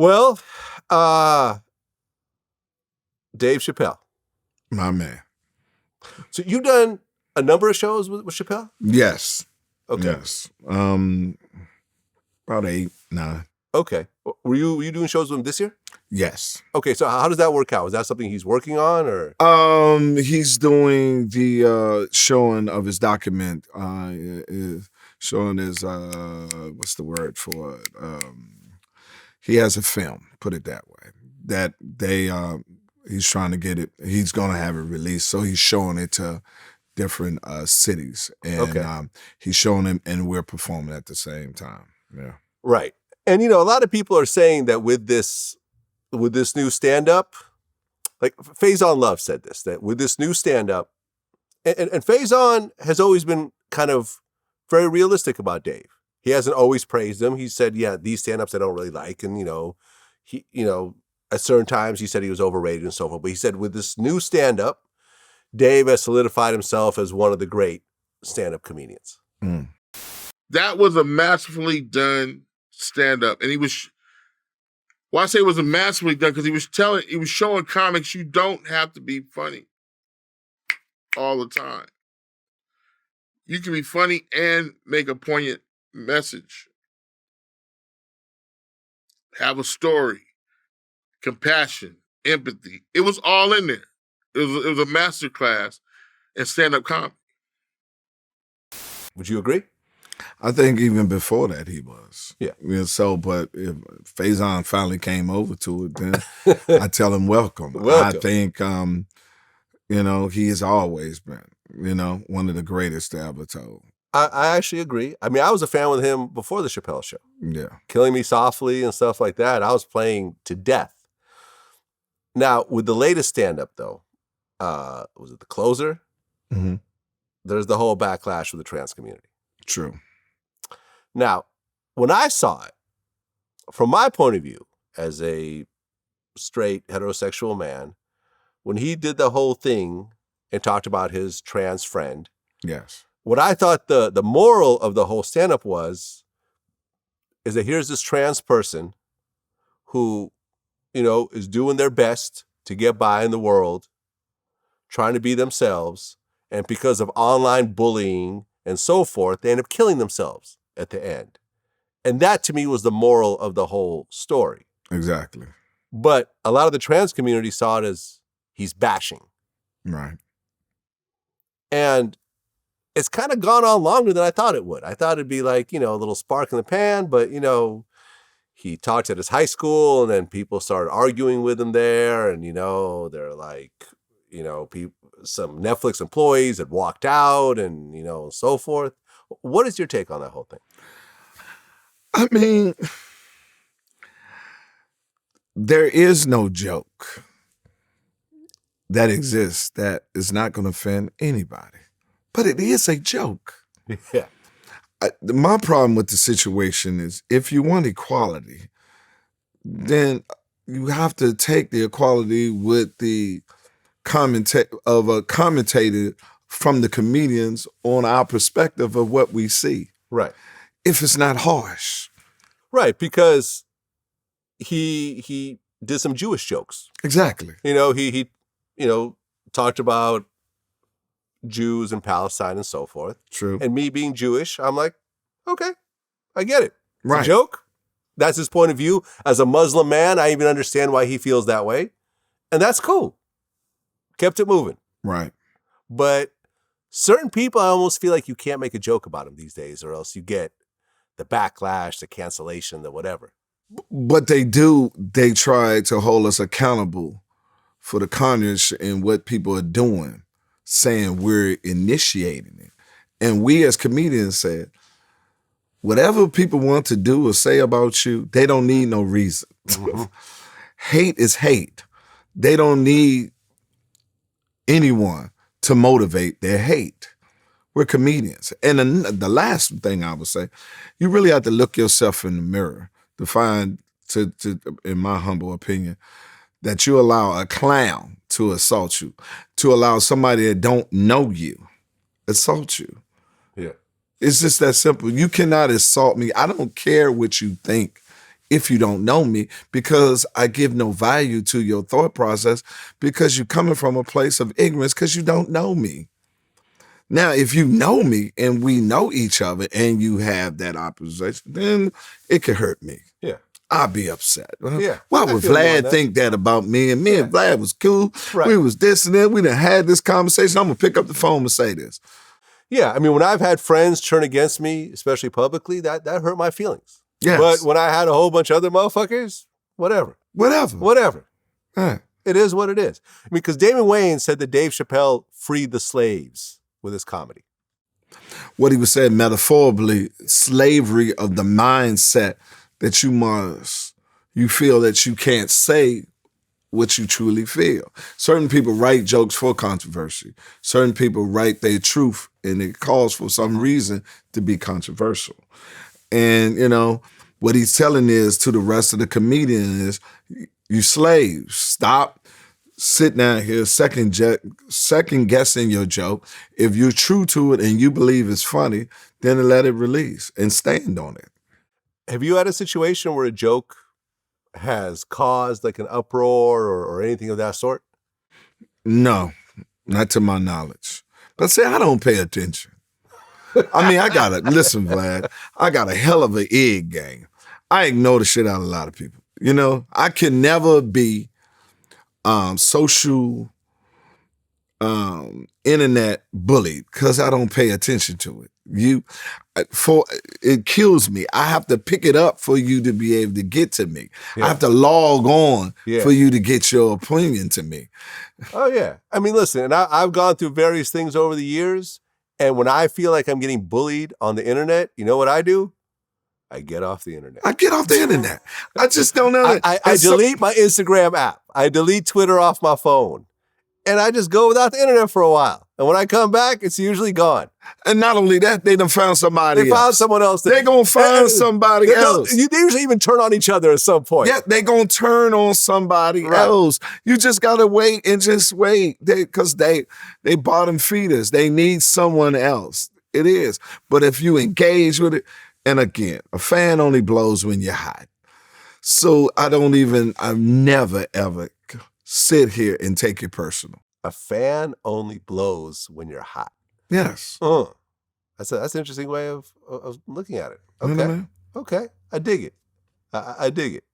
Well, Dave Chappelle. My man. So you've done a number of shows with Chappelle? Yes. Okay. Yes. About 8, 9. Okay. Were you doing shows with him this year? Yes. Okay, so how does that work out? Is that something he's working on, or? He's doing the showing of his document. Showing his what's the word for it? He has a film, put it that way. That he's trying to get it. He's gonna have it released, so he's showing it to different cities, and he's showing them, and we're performing at the same time. Yeah. Right. And a lot of people are saying that with this new stand-up, like Faison Love said this, that with this new stand-up, and Faison has always been kind of very realistic about Dave. He hasn't always praised him. He said, yeah, these stand-ups I don't really like. And, he, at certain times he said he was overrated and so forth. But he said with this new stand-up, Dave has solidified himself as one of the great stand-up comedians. Mm. That was a masterfully done stand-up. And he was, well, I say it was a masterfully done because he was showing comics you don't have to be funny all the time. You can be funny and make a poignant message. Have a story, compassion, empathy. It was all in there. It was a masterclass in stand-up comedy. Would you agree? I think even before that he was. Yeah. But if Faison finally came over to it, then I tell him welcome. I think, he has always been, one of the greatest to ever told. I actually agree. I mean, I was a fan with him before the Chappelle show. Yeah. Killing Me Softly and stuff like that. I was playing to death. Now, with the latest stand-up, though, was it The Closer? Mm-hmm. There's the whole backlash with the trans community. True. Now, when I saw it, from my point of view, as a straight heterosexual man, when he did the whole thing and talked about his trans friend, yes, what I thought the moral of the whole stand-up is that here's this trans person who, is doing their best to get by in the world, trying to be themselves, and because of online bullying and so forth, they end up killing themselves at the end. And that, to me, was the moral of the whole story. Exactly. But a lot of the trans community saw it as he's bashing. Right. And it's kind of gone on longer than I thought it would. I thought it'd be like, a little spark in the pan, but, he talked at his high school and then people started arguing with him there. And, they're like, some Netflix employees had walked out and, and so forth. What is your take on that whole thing? I mean, there is no joke that exists that is not going to offend anybody. But it is a joke. Yeah. My problem with the situation is if you want equality, then you have to take the equality with the commentator from the comedians on our perspective of what we see. Right. If it's not harsh. Right, because he did some Jewish jokes. Exactly. He talked about Jews in Palestine and so forth. True. And me being Jewish, I'm like, okay, I get it. It's right. a joke. That's his point of view. As a Muslim man, I even understand why he feels that way. And that's cool. Kept it moving. Right. But certain people, I almost feel like you can't make a joke about them these days, or else you get the backlash, the cancellation, the whatever. But they try to hold us accountable for the carnage and what people are doing, saying we're initiating it. And we as comedians said, whatever people want to do or say about you, they don't need no reason. Mm-hmm. Hate is hate. They don't need anyone to motivate their hate. We're comedians. And the last thing I would say, you really have to look yourself in the mirror to find, in my humble opinion, that you allow a clown to assault you, to allow somebody that don't know you assault you. Yeah. It's just that simple. You cannot assault me. I don't care what you think if you don't know me, because I give no value to your thought process because you're coming from a place of ignorance because you don't know me. Now, if you know me and we know each other and you have that opposition, then it could hurt me. Yeah. I'll be upset. Yeah. Why I would feel you on Vlad that. think that about me? And me and Vlad was cool. Right. We was this and that. We done had this conversation. I'm going to pick up the phone and say this. Yeah. I mean, when I've had friends turn against me, especially publicly, that hurt my feelings. Yes. But when I had a whole bunch of other motherfuckers, whatever. Whatever. Right. It is what it is. I mean, because Damon Wayans said that Dave Chappelle freed the slaves with his comedy. What he was saying metaphorically, slavery of the mindset that you feel that you can't say what you truly feel. Certain people write jokes for controversy. Certain people write their truth and it calls for some reason to be controversial. And, what he's telling is to the rest of the comedians is, you slaves, stop sitting down here second guessing your joke. If you're true to it and you believe it's funny, then let it release and stand on it. Have you had a situation where a joke has caused like an uproar or anything of that sort? No, not to my knowledge. But see, I don't pay attention. I mean, listen, Vlad, I got a hell of an egg game. I ignore the shit out of a lot of people. I can never be social internet bullied because I don't pay attention to it. It kills me. I have to pick it up for you to be able to get to me. Yeah. I have to log on Yeah. for you to get your opinion to me. Oh, yeah. I mean, listen, and I've gone through various things over the years, and when I feel like I'm getting bullied on the internet, you know what I do? I get off the internet. I get off the internet. I just don't know. I delete my Instagram app. I delete Twitter off my phone. And I just go without the internet for a while. And when I come back, it's usually gone. And not only that, they done found somebody else. They found someone else. They're going to find somebody else. They usually even turn on each other at some point. Yeah, they're going to turn on somebody else. You just got to wait and just wait. Because they bottom feeders. They need someone else. It is. But if you engage with it, and again, a fan only blows when you're hot. So I've never, ever sit here and take it personal. A fan only blows when you're hot. Yes. That's an interesting way of looking at it. You know what I mean? Okay. I dig it. I dig it.